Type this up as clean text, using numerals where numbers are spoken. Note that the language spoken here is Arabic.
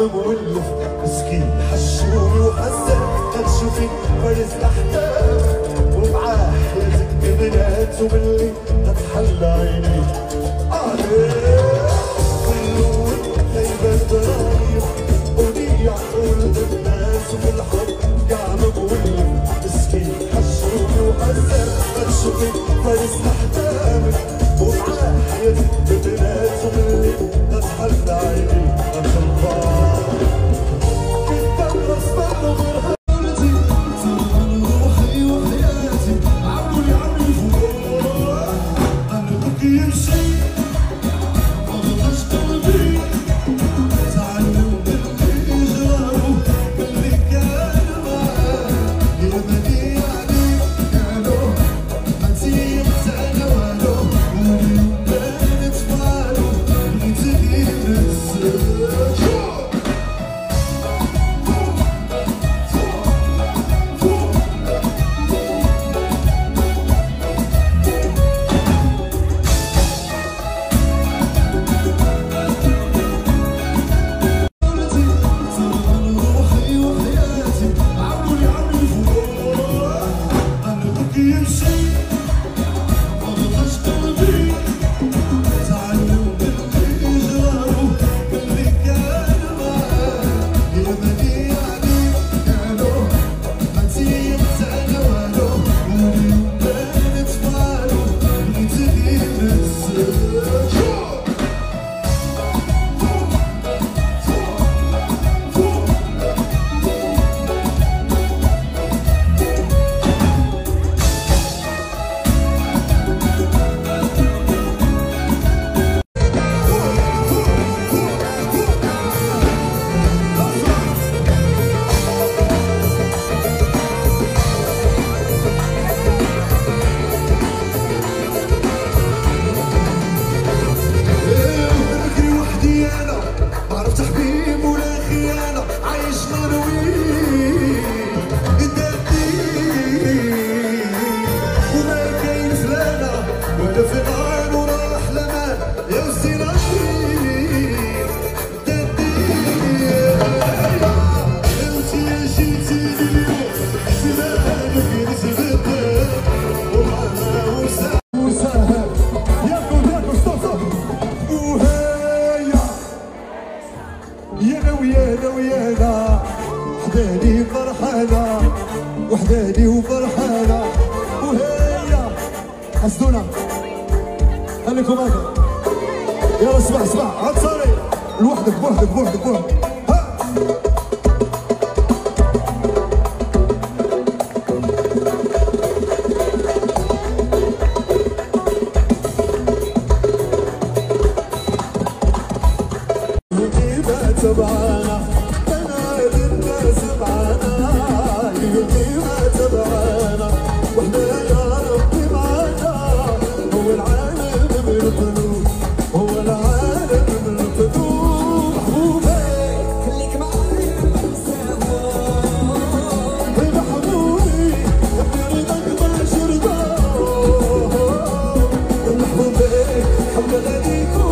مولف مسكين حشومي وحزن تشوفي فارس الاحلام ومعاه حياتك ببنات وباللي تتحلى عيني واللون غيبة الضرايب ونيع قلب الناس وفي الحب قاعد مولف مسكين حشومي وحزن تشوفي فارس الاحلام ومعاه حياتك ببنات وباللي تتحلى عيني وحداني فرحانة وحداني وفرحانة وهي حسدونا خليكم هكا يلا اسمع اسمع عاد صاري لوحدك بوحدك بوحدك بوحدك تبعنا بنادي الناس معانا يومي ما تبعنا واحنا يا ربي معانا هو العالم من القلوب هو العالم من القلوب محبوبي خليك معايا بنساها محبوبي ابني رضاك ما شرباه محبوبي حب غاديكم